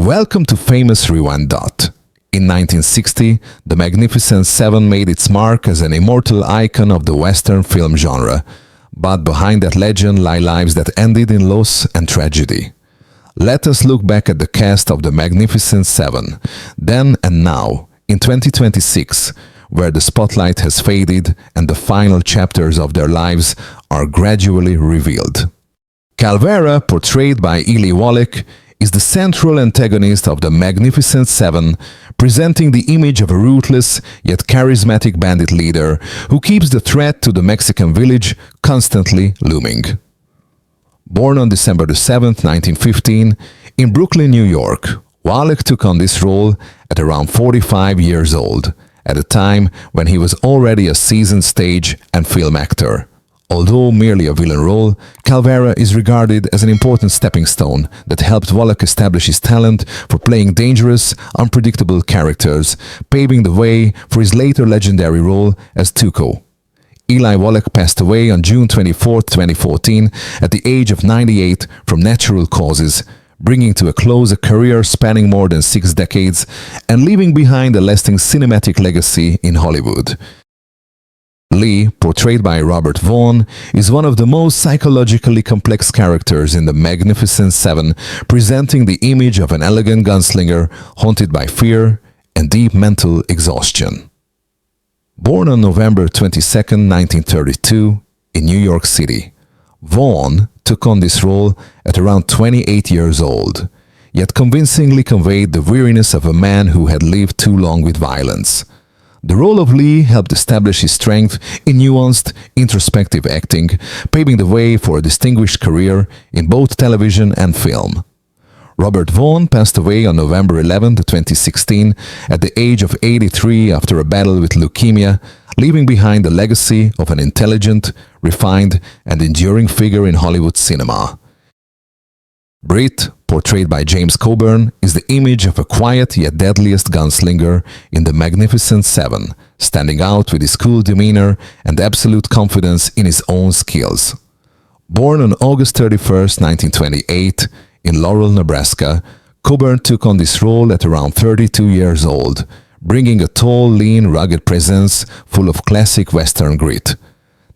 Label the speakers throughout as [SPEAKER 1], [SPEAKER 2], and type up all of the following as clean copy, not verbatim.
[SPEAKER 1] Welcome to Famous Rewind. In 1960, The Magnificent Seven made its mark as an immortal icon of the Western film genre. But behind that legend lie lives that ended in loss and tragedy. Let us look back at the cast of The Magnificent Seven, then and now, in 2026, where the spotlight has faded and the final chapters of their lives are gradually revealed. Calvera, portrayed by Eli Wallach, is the central antagonist of The Magnificent Seven, presenting the image of a ruthless yet charismatic bandit leader who keeps the threat to the Mexican village constantly looming. Born on December 7, 1915, in Brooklyn, New York, Wallach took on this role at around 45 years old, at a time when he was already a seasoned stage and film actor. Although merely a villain role, Calvera is regarded as an important stepping stone that helped Wallach establish his talent for playing dangerous, unpredictable characters, paving the way for his later legendary role as Tuco. Eli Wallach passed away on June 24, 2014, at the age of 98 from natural causes, bringing to a close a career spanning more than 6 decades and leaving behind a lasting cinematic legacy in Hollywood. Lee, portrayed by Robert Vaughn, is one of the most psychologically complex characters in The Magnificent Seven, presenting the image of an elegant gunslinger haunted by fear and deep mental exhaustion. Born on November 22, 1932, in New York City, Vaughn took on this role at around 28 years old, yet convincingly conveyed the weariness of a man who had lived too long with violence. The role of Lee helped establish his strength in nuanced, introspective acting, paving the way for a distinguished career in both television and film. Robert Vaughn passed away on November 11, 2016, at the age of 83 after a battle with leukemia, leaving behind the legacy of an intelligent, refined, and enduring figure in Hollywood cinema. Britt, portrayed by James Coburn, is the image of a quiet yet deadliest gunslinger in The Magnificent Seven, standing out with his cool demeanor and absolute confidence in his own skills. Born on August 31, 1928, in Laurel, Nebraska, Coburn took on this role at around 32 years old, bringing a tall, lean, rugged presence full of classic Western grit.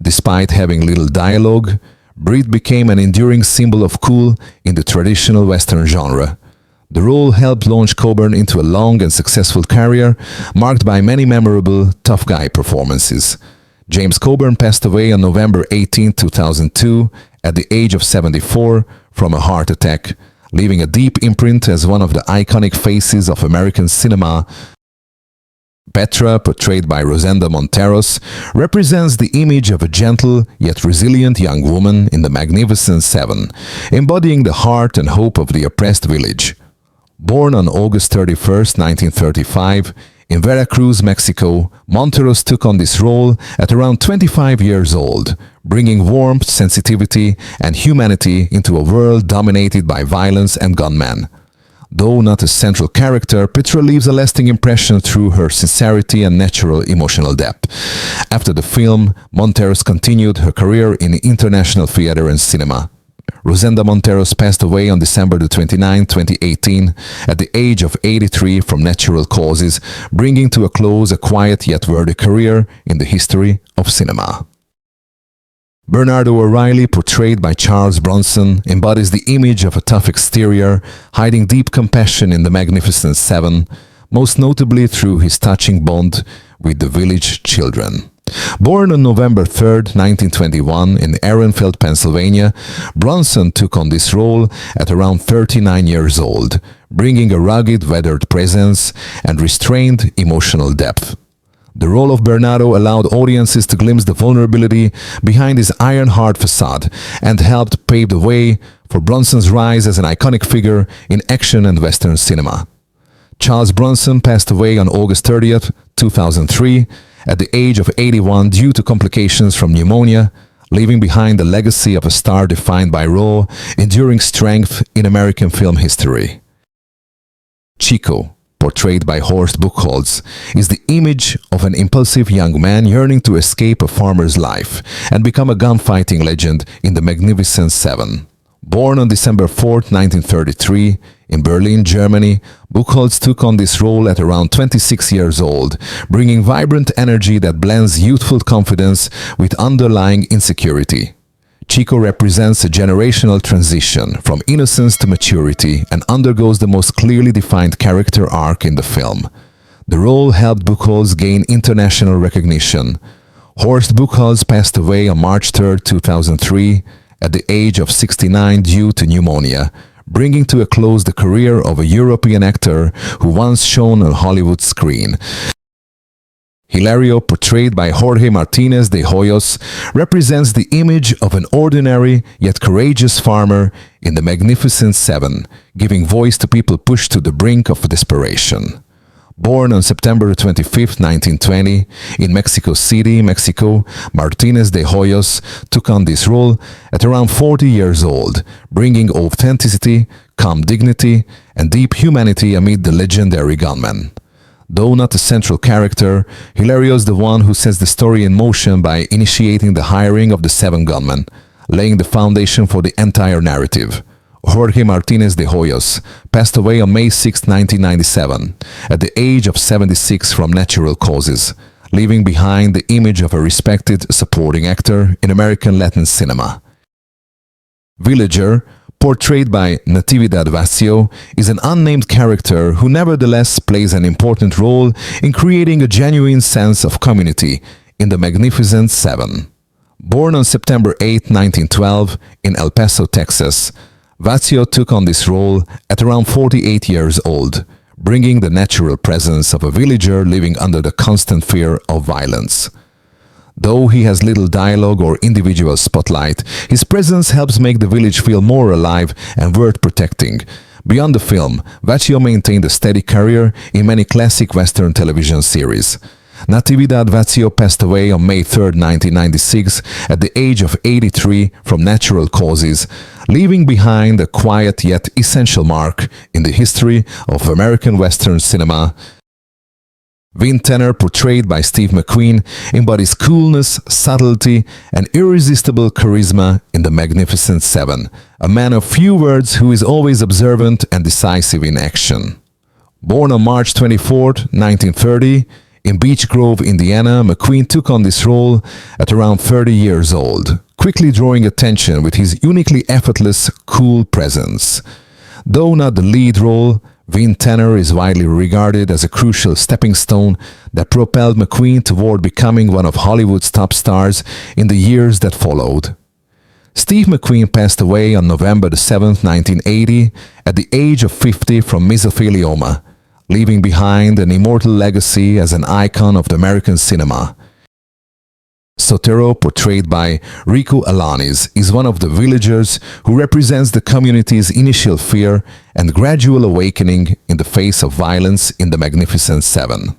[SPEAKER 1] Despite having little dialogue, Britt became an enduring symbol of cool in the traditional Western genre. The role helped launch Coburn into a long and successful career, marked by many memorable tough guy performances. James Coburn passed away on November 18, 2002, at the age of 74, from a heart attack, leaving a deep imprint as one of the iconic faces of American cinema. Petra, portrayed by Rosenda Monteros, represents the image of a gentle yet resilient young woman in The Magnificent Seven, embodying the heart and hope of the oppressed village. Born on August 31, 1935, in Veracruz, Mexico, Monteros took on this role at around 25 years old, bringing warmth, sensitivity, and humanity into a world dominated by violence and gunmen. Though not a central character, Petra leaves a lasting impression through her sincerity and natural emotional depth. After the film, Monteros continued her career in international theater and cinema. Rosenda Monteros passed away on December 29, 2018, at the age of 83 from natural causes, bringing to a close a quiet yet worthy career in the history of cinema. Bernardo O'Reilly, portrayed by Charles Bronson, embodies the image of a tough exterior, hiding deep compassion in The Magnificent Seven, most notably through his touching bond with the village children. Born on November 3, 1921, in Ehrenfeld, Pennsylvania, Bronson took on this role at around 39 years old, bringing a rugged, weathered presence and restrained emotional depth. The role of Bernardo allowed audiences to glimpse the vulnerability behind his iron-hard facade and helped pave the way for Bronson's rise as an iconic figure in action and Western cinema. Charles Bronson passed away on August 30, 2003, at the age of 81 due to complications from pneumonia, leaving behind the legacy of a star defined by raw, enduring strength in American film history. Chico, portrayed by Horst Buchholz, is the image of an impulsive young man yearning to escape a farmer's life and become a gunfighting legend in The Magnificent Seven. Born on December 4, 1933, in Berlin, Germany, Buchholz took on this role at around 26 years old, bringing vibrant energy that blends youthful confidence with underlying insecurity. Chico represents a generational transition from innocence to maturity and undergoes the most clearly defined character arc in the film. The role helped Buchholz gain international recognition. Horst Buchholz passed away on March 3, 2003, at the age of 69 due to pneumonia, bringing to a close the career of a European actor who once shone on Hollywood screen. Hilario, portrayed by Jorge Martinez de Hoyos, represents the image of an ordinary yet courageous farmer in The Magnificent Seven, giving voice to people pushed to the brink of desperation. Born on September 25, 1920, in Mexico City, Mexico, Martinez de Hoyos took on this role at around 40 years old, bringing authenticity, calm dignity, and deep humanity amid the legendary gunman. Though not a central character, Hilario is the one who sets the story in motion by initiating the hiring of the seven gunmen, laying the foundation for the entire narrative. Jorge Martinez de Hoyos passed away on May 6, 1997, at the age of 76 from natural causes, leaving behind the image of a respected supporting actor in American Latin cinema. Villager, portrayed by Natividad Vazio, is an unnamed character who nevertheless plays an important role in creating a genuine sense of community in The Magnificent Seven. Born on September 8, 1912, in El Paso, Texas, Vazio took on this role at around 48 years old, bringing the natural presence of a villager living under the constant fear of violence. Though he has little dialogue or individual spotlight, his presence helps make the village feel more alive and worth protecting. Beyond the film, Vazio maintained a steady career in many classic Western television series. Natividad Vazio passed away on May 3, 1996, at the age of 83 from natural causes, leaving behind a quiet yet essential mark in the history of American Western cinema. Vin Tanner, portrayed by Steve McQueen, embodies coolness, subtlety, and irresistible charisma in The Magnificent Seven, a man of few words who is always observant and decisive in action. Born on March 24, 1930, in Beech Grove, Indiana, McQueen took on this role at around 30 years old, quickly drawing attention with his uniquely effortless, cool presence. Though not the lead role, Vin Tanner is widely regarded as a crucial stepping stone that propelled McQueen toward becoming one of Hollywood's top stars in the years that followed. Steve McQueen passed away on November 7, 1980, at the age of 50 from mesothelioma, leaving behind an immortal legacy as an icon of the American cinema. Sotero, portrayed by Rico Alanis, is one of the villagers who represents the community's initial fear and gradual awakening in the face of violence in The Magnificent Seven.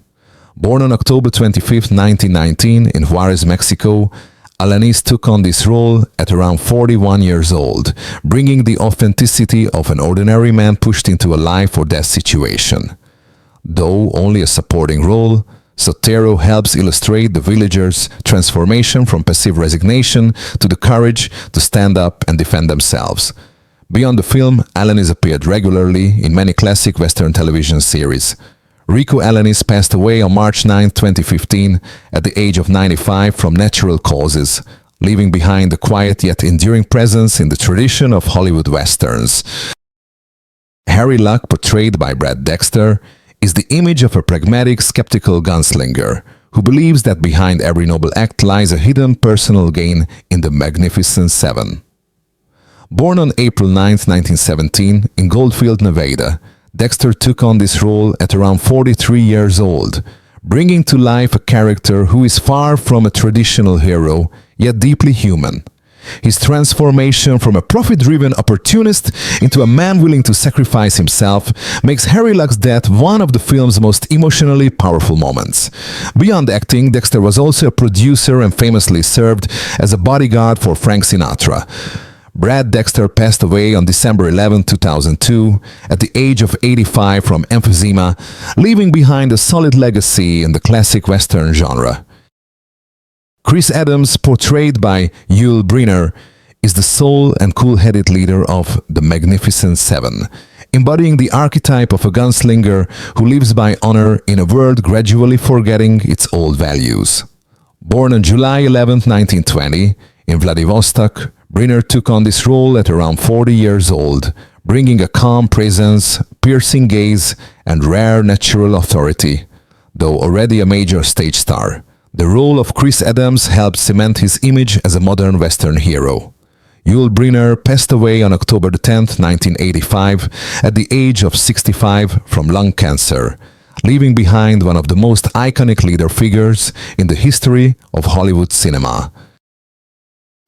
[SPEAKER 1] Born on October 25, 1919, in Juarez, Mexico, Alanis took on this role at around 41 years old, bringing the authenticity of an ordinary man pushed into a life or death situation. Though only a supporting role, Sotero helps illustrate the villagers' transformation from passive resignation to the courage to stand up and defend themselves. Beyond the film, Alanis appeared regularly in many classic Western television series. Rico Alanis passed away on March 9, 2015, at the age of 95 from natural causes, leaving behind a quiet yet enduring presence in the tradition of Hollywood Westerns. Harry Luck, portrayed by Brad Dexter, is the image of a pragmatic, skeptical gunslinger who believes that behind every noble act lies a hidden personal gain in The Magnificent Seven. Born on April 9, 1917, in Goldfield, Nevada, Dexter took on this role at around 43 years old, bringing to life a character who is far from a traditional hero, yet deeply human. His transformation from a profit-driven opportunist into a man willing to sacrifice himself makes Harry Luck's death one of the film's most emotionally powerful moments. Beyond acting, Dexter was also a producer and famously served as a bodyguard for Frank Sinatra. Brad Dexter passed away on December 11, 2002, at the age of 85 from emphysema, leaving behind a solid legacy in the classic Western genre. Chris Adams, portrayed by Brynner, is the sole and cool-headed leader of the Magnificent Seven, embodying the archetype of a gunslinger who lives by honor in a world gradually forgetting its old values. Born on July 11, 1920, in Vladivostok, Brynner took on this role at around 40 years old, bringing a calm presence, piercing gaze, and rare natural authority. Though already a major stage star, the role of Chris Adams helped cement his image as a modern Western hero. Yul Brynner passed away on October 10, 1985, at the age of 65 from lung cancer, leaving behind one of the most iconic leader figures in the history of Hollywood cinema.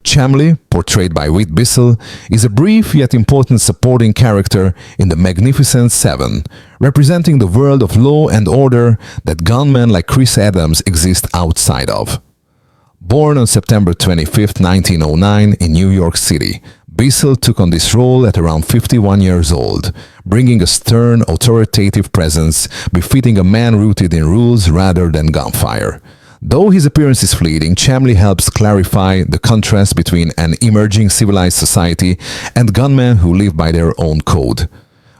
[SPEAKER 1] Chumley, portrayed by Whit Bissell, is a brief yet important supporting character in the Magnificent Seven, representing the world of law and order that gunmen like Chris Adams exist outside of. Born on September 25, 1909 in New York City, Bissell took on this role at around 51 years old, bringing a stern, authoritative presence befitting a man rooted in rules rather than gunfire. Though his appearance is fleeting, Chumley helps clarify the contrast between an emerging civilized society and gunmen who live by their own code.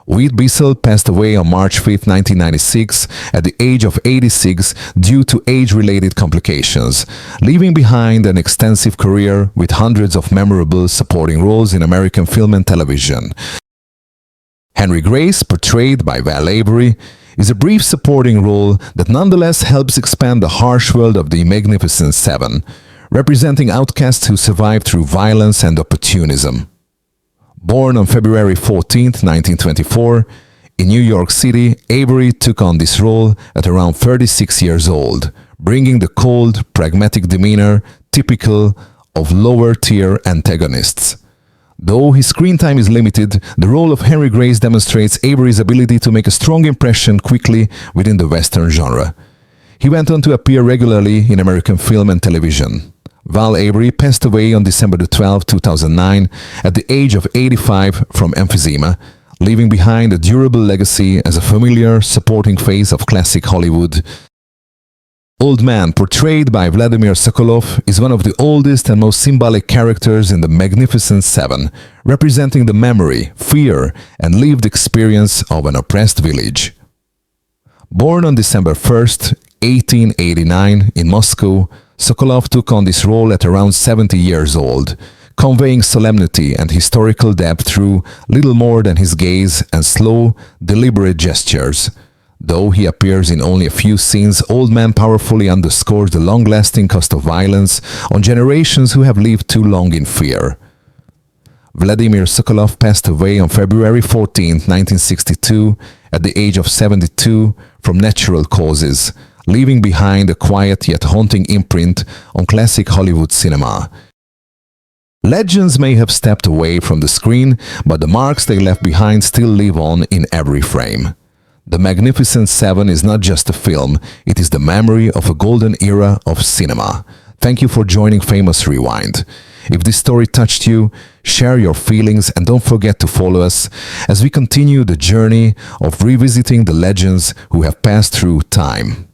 [SPEAKER 1] Whit Bissell passed away on March 5, 1996, at the age of 86 due to age-related complications, leaving behind an extensive career with hundreds of memorable supporting roles in American film and television. Henry Grace, portrayed by Val Avery, is a brief supporting role that nonetheless helps expand the harsh world of the Magnificent Seven, representing outcasts who survive through violence and opportunism. Born on February 14, 1924, in New York City, Avery took on this role at around 36 years old, bringing the cold, pragmatic demeanor typical of lower-tier antagonists. Though his screen time is limited, the role of Henry Grace demonstrates Avery's ability to make a strong impression quickly within the Western genre. He went on to appear regularly in American film and television. Val Avery passed away on December 12, 2009, at the age of 85 from emphysema, leaving behind a durable legacy as a familiar, supporting face of classic Hollywood. Old Man, portrayed by Vladimir Sokolov, is one of the oldest and most symbolic characters in the Magnificent Seven, representing the memory, fear, and lived experience of an oppressed village. Born on December 1, 1889, in Moscow, Sokolov took on this role at around 70 years old, conveying solemnity and historical depth through little more than his gaze and slow, deliberate gestures. Though he appears in only a few scenes, Old Man powerfully underscores the long-lasting cost of violence on generations who have lived too long in fear. Vladimir Sokolov passed away on February 14, 1962, at the age of 72 from natural causes, leaving behind a quiet yet haunting imprint on classic Hollywood cinema. Legends may have stepped away from the screen, but the marks they left behind still live on in every frame. The Magnificent Seven is not just a film, it is the memory of a golden era of cinema. Thank you for joining Famous Rewind. If this story touched you, share your feelings and don't forget to follow us as we continue the journey of revisiting the legends who have passed through time.